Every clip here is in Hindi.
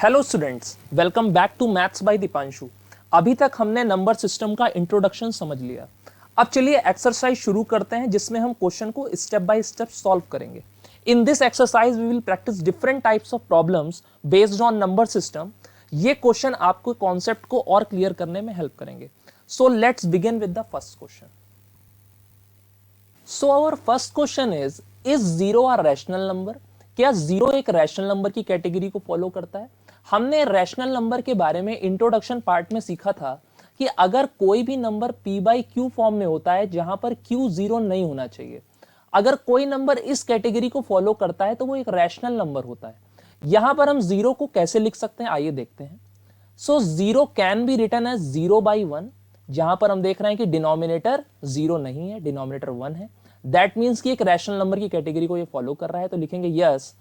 Hello students, welcome back to maths by Deepanshu. अभी तक हमने नंबर सिस्टम का इंट्रोडक्शन समझ लिया। अब चलिए एक्सरसाइज शुरू करते हैं जिसमें हम क्वेश्चन को स्टेप बाय स्टेप सॉल्व करेंगे। In this exercise we will practise different types of problems based on number system. ये क्वेश्चन आपको कॉन्सेप्ट को और क्लियर करने में हेल्प करेंगे। So let's begin with the first question. So our first question is zero a rational number? क्या जीरो एक रैशनल नंबर की कैटेगरी को फॉलो करता है? हमने रैशनल नंबर के बारे में इंट्रोडक्शन पार्ट में सीखा था कि अगर कोई भी number p by Q form में होता है जहां पर q जीरो नहीं होना चाहिए, अगर कोई नंबर इस कैटेगरी को फॉलो करता है तो वो एक रैशनल नंबर होता है। यहां पर हम जीरो को कैसे लिख सकते हैं, आइए देखते हैं। So zero can be written as zero by one, जहां पर हम देख रहे हैं कि डिनोमिनेटर जीरो नहीं है, डिनोमिनेटर वन है। दैट मीन्स कि एक रैशनल नंबर की कैटेगरी को ये फॉलो कर रहा है। तो लिखेंगे yes,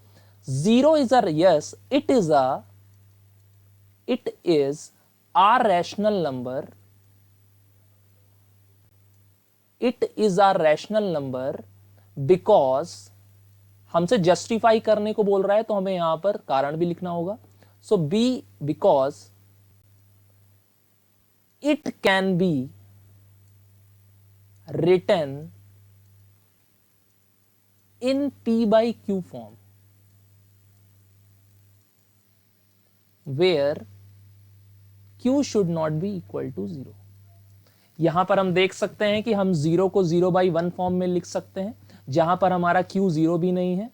zero is a yes it is a rational number. It is a rational number because हमसे जस्टिफाई करने को बोल रहा है तो हमें यहां पर कारण भी लिखना होगा। So B because it can be written in p by q form where q should not be equal to zero. यहां पर हम देख सकते हैं कि हम जीरो को जीरो बाई वन फॉर्म में लिख सकते हैं जहां पर हमारा q जीरो भी नहीं है।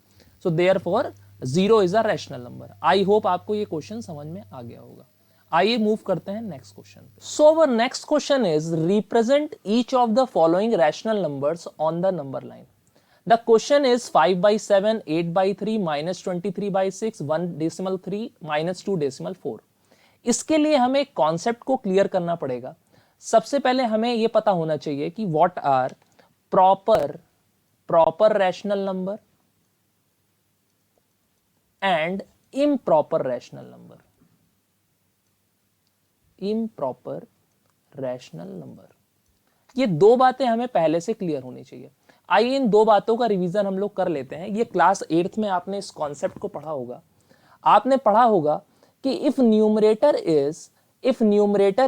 So therefore zero is a rational number. I hope आपको ये क्वेश्चन समझ में आ गया होगा। आइए मूव करते हैं next question. So our next question is represent each of the following rational numbers on the number line. The question is 5 by 7, 8 by 3, -23 by 6, 1.3, -2.4। इसके लिए हमें एक कॉन्सेप्ट को क्लियर करना पड़ेगा। सबसे पहले हमें यह पता होना चाहिए कि what are proper rational number and improper rational number. Improper rational number, ये दो बातें हमें पहले से क्लियर होनी चाहिए। आइए इन दो बातों का रिवीजन हम लोग कर लेते हैं। ये क्लास 8th में आपने इस कॉन्सेप्ट को पढ़ा होगा। आपने पढ़ा होगा कि if numerator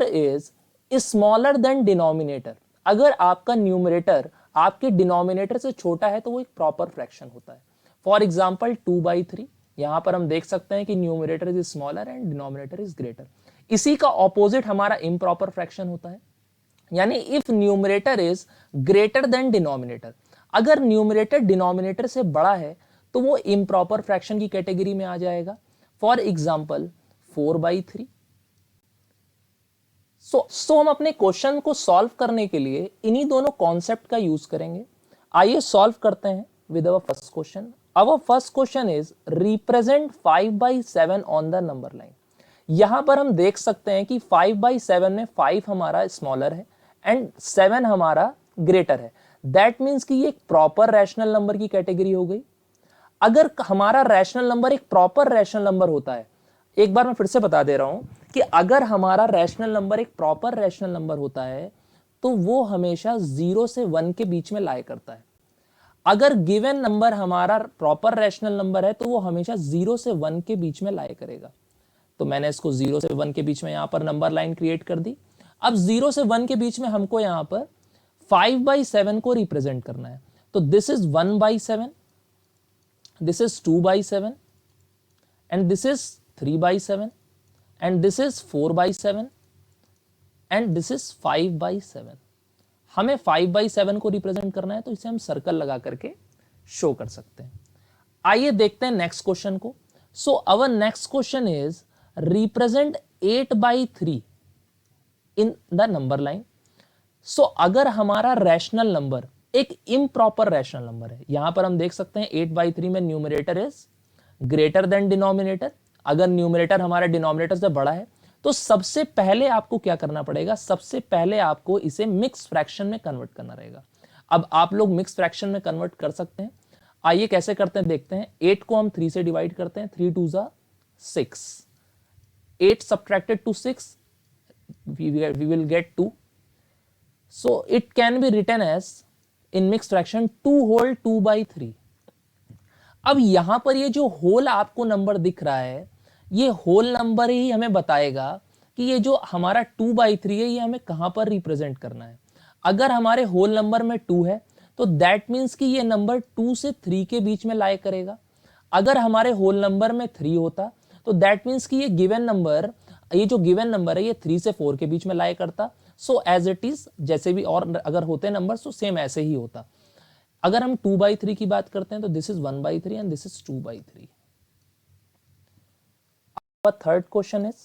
is smaller than denominator, अगर आपका न्यूमरेटर आपके डिनोमिनेटर से छोटा है तो वो एक प्रॉपर फ्रैक्शन होता है। फॉर एग्जांपल 2 by 3, यहां पर हम देख सकते हैं कि numerator is smaller and denominator is greater. इसी का ऑपोजिट हमारा इम्प्रॉपर फ्रैक्शन होता है, यानी if numerator is greater than denominator, अगर न्यूमरेटर डिनोमिनेटर से बड़ा है तो वो इम्प्रॉपर फ्रैक्शन की कैटेगरी में आ जाएगा। For example 4 by 3। सो हम अपने क्वेश्चन को सॉल्व करने के लिए इन्हीं दोनों कॉन्सेप्ट का यूज करेंगे। आइए सॉल्व करते हैं with our first question. Our first question is represent 5 by 7 on the number line. यहां पर हम देख सकते हैं कि 5 by 7 में 5 हमारा स्मॉलर है एंड 7 हमारा ग्रेटर है। दैट मीन्स कि ये एक प्रॉपर रैशनल नंबर की कैटेगरी हो गई। अगर हमारा रैशनल नंबर एक प्रॉपर रैशनल नंबर होता है, एक बार मैं फिर से बता दे रहा हूं कि अगर हमारा रैशनल नंबर एक प्रॉपर रैशनल नंबर होता है तो वो हमेशा 0 से 1 के बीच में लाया करता है। अगर गिवन नंबर हमारा प्रॉपर रैशनल नंबर है तो वो हमेशा 0 से 1 के बीच में लाया करेगा। तो मैंने इसको 0 से 1 के बीच में यहां पर नंबर लाइन क्रिएट कर दी। अब 0 से 1 के बीच में हमको यहां पर 5 by 7 को रिप्रेजेंट करना है। तो this is 1 by 7, this is 2 by 7, and this is 3 by 7, and this is 4 by 7, and this is 5 by 7। हमें 5 by 7 को रिप्रेजेंट करना है तो इसे हम सर्कल लगा करके शो कर सकते हैं। आइए देखते हैं नेक्स्ट क्वेश्चन को। So our next question is represent 8 by 3 in the number line. So अगर हमारा रैशनल नंबर एक इम्प्रॉपर रैशनल नंबर है, यहां पर हम देख सकते हैं 8 by 3 में numerator is greater than denominator. अगर न्यूमरेटर हमारा डिनोमिनेटर से बड़ा है तो सबसे पहले आपको क्या करना पड़ेगा, सबसे पहले आपको इसे मिक्स फ्रैक्शन में कन्वर्ट करना रहेगा। अब आप लोग मिक्स फ्रैक्शन में कन्वर्ट कर सकते हैं। आइए कैसे करते हैं देखते हैं। 8 को हम 3 से डिवाइड करते हैं, 3 2 जा 6, 8 subtracted to 6 we will get 2. So it can be written as in mixed fraction 2 whole 2 by 3। अब यहां पर ये जो होल आपको नंबर दिख रहा है ये होल नंबर ही हमें बताएगा कि ये जो हमारा 2/3 है ये हमें कहां पर रिप्रेजेंट करना है। अगर हमारे होल नंबर में 2 है तो दैट मीन्स कि ये नंबर 2 से 3 के बीच में लाई करेगा। अगर हमारे होल नंबर में 3 होता तो दैट मीन्स कि ये गिवन नंबर, ये जो गिवन नंबर है ये 3 से 4 के बीच में लाई करता। सो एज इट इज, जैसे भी और अगर होते नंबर तो सेम ऐसे ही होता। अगर हम 2/3 की बात करते हैं तो this is 1/3 and this is 2/3। Third question is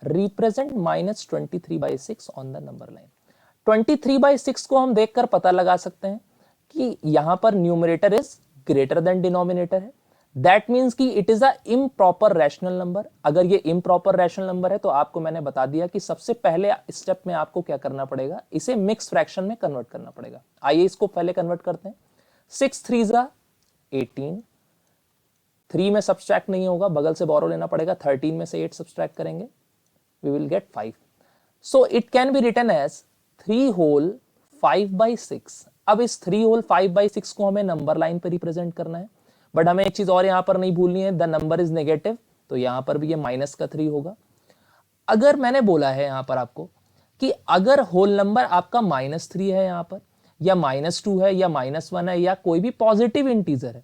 represent -23/6 on the number line. 23/6 को हम देखकर पता लगा सकते हैं कि यहां पर numerator is greater than denominator है। दैट मीन्स कि it is a improper rational number. अगर ये इम्प्रॉपर रैशनल नंबर है तो आपको मैंने बता दिया कि सबसे पहले स्टेप में आपको क्या करना पड़ेगा, इसे मिक्स फ्रैक्शन में कन्वर्ट करना पड़ेगा। आइए इसको पहले कन्वर्ट करते हैं। 6 3 18, 3 में सब्सट्रैक्ट नहीं होगा, बगल से बोरो लेना पड़ेगा। 13 में से 8 सब्सट्रैक्ट करेंगे, we will get 5. So it can be written as 3 whole 5/6। अब इस 3 whole 5/6 को हमें नंबर लाइन पे रिप्रेजेंट करना है, बट हमें एक चीज और यहां पर नहीं भूलनी है, द नंबर इज नेगेटिव, तो यहां पर भी ये माइनस का 3 होगा। अगर मैंने बोला है यहां पर आपको कि अगर होल नंबर आपका -3 है यहां पर, या -2 है, या -1 है, या कोई भी पॉजिटिव इंटीजर है,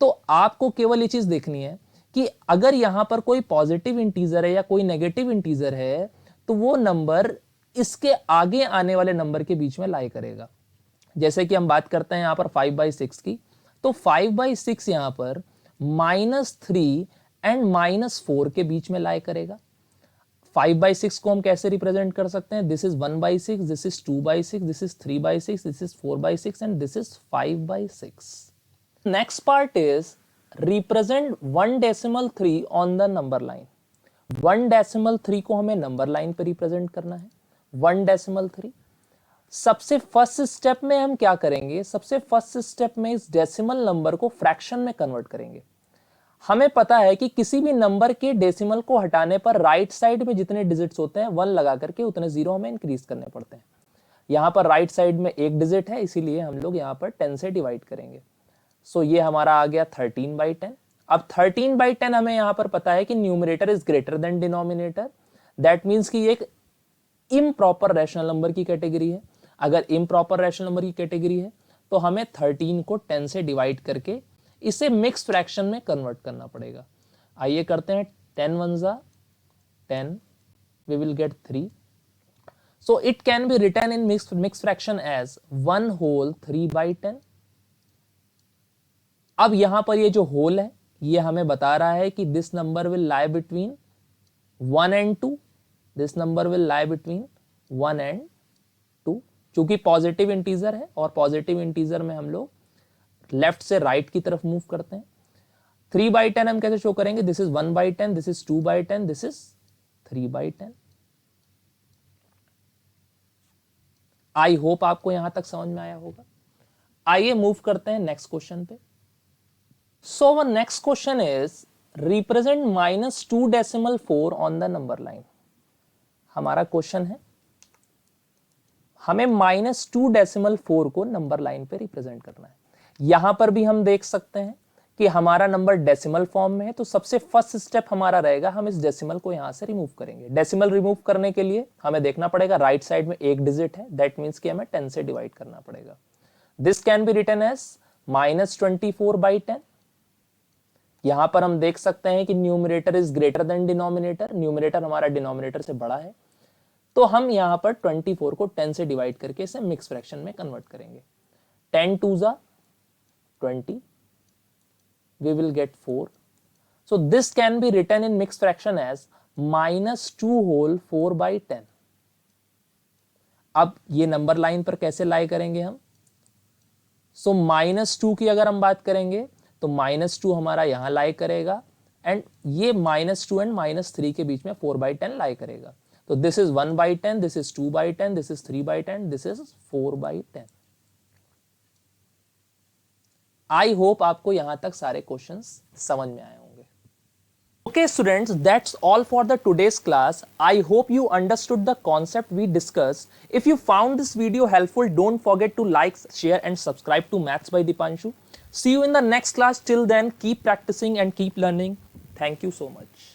तो आपको केवल ये चीज देखनी है कि अगर यहां पर कोई पॉजिटिव इंटीजर है या कोई नेगेटिव इंटीजर है तो वो नंबर इसके आगे आने वाले नंबर के बीच में लाई करेगा। जैसे कि हम बात करते हैं यहां पर 5/6 की, तो 5/6 यहां पर -3 एंड -4 के बीच में लाई करेगा। 5/6 को हम कैसे रिप्रेजेंट कर सकते हैं, this is 1/6, this is 2/6, this is 3/6, this is 4/6 and this is 5/6। Next part is represent 1/3 on the number line. 1/3 को हमें नंबर लाइन पे रिप्रेजेंट करना है। 1/3 सबसे फर्स्ट स्टेप में हम क्या करेंगे, सबसे फर्स्ट स्टेप में इस डेसिमल नंबर को फ्रैक्शन में कन्वर्ट करेंगे। हमें पता है कि किसी भी नंबर के डेसिमल को हटाने पर राइट साइड में जितने डिजिट्स होते हैं 1 लगा करके उतने जीरो हमें इंक्रीज करने पड़ते हैं। यहां पर राइट साइड में एक डिजिट है, इसीलिए हम लोग यहां पर 10 से डिवाइड करेंगे। सो ये हमारा आ गया 13/10। अब 13/10 हमें यहां पर पता है कि numerator is greater than denominator. That means कि एक इम्प्रॉपर रैशनल नंबर की कैटेगरी है। अगर इम्प्रॉपर रैशनल नंबर की कैटेगरी है तो हमें 13 को 10 से डिवाइड करके इसे मिक्स फ्रैक्शन में कन्वर्ट करना पड़ेगा। आइए करते हैं। 10 1 10, we will get 3. So it can be written in mixed fraction as 1 whole 3/10। अब यहां पर ये जो होल है ये हमें बता रहा है कि this number will lie between 1 and 2। This number will lie between 1 and 2। चूंकि पॉजिटिव इंटीजर है और पॉजिटिव इंटीजर में हम लोग लेफ्ट से राइट की तरफ मूव करते हैं। 3/10 हम कैसे शो करेंगे, this is 1/10, this is 2/10, this is 3/10। I hope आपको यहां तक समझ में आया होगा। आइए मूव करते हैं नेक्स्ट क्वेश्चन पे। So our next question is represent -2/4 on the number line। हमारा क्वेश्चन है हमें -2/4 को नंबर लाइन पे रिप्रेजेंट करना है। यहां पर भी हम देख सकते हैं कि हमारा नंबर डेसिमल फॉर्म में है, तो सबसे फर्स्ट स्टेप हमारा रहेगा हम इस डेसिमल को यहां से रिमूव करेंगे। डेसिमल रिमूव करने के लिए हमें देखना पड़ेगा राइट साइड में एक डिजिट है, दैट मीन्स कि हमें 10 से डिवाइड करना पड़ेगा। This can be written as -24/10। यहां पर हम देख सकते हैं कि numerator is greater than denominator, numerator हमारा डिनोमिनेटर से बड़ा है, तो हम यहां पर 24 को 10 से डिवाइड करके इसे मिक्स फ्रैक्शन में कन्वर्ट करेंगे। 10 2 20, we will get 4। so this can be written in mixed fraction as -2 whole 4/10। अब ये नंबर लाइन पर कैसे लाई करेंगे हम, सो -2 की अगर हम बात करेंगे तो -2 हमारा यहां लाई करेगा एंड ये -2 एंड -3 के बीच में 4/10 लाई करेगा। तो this is 1/10, this is 2/10, this is 3/10, this is 4/10। I hope आपको यहां तक सारे क्वेश्चंस समझ में आए होंगे। Okay students, that's all for the today's class. I hope you understood the concept we discussed. If you found this video helpful, don't forget to like, share and subscribe to Maths by Dipanshu. See you in the next class. Till then, keep practicing and keep learning. Thank you so much.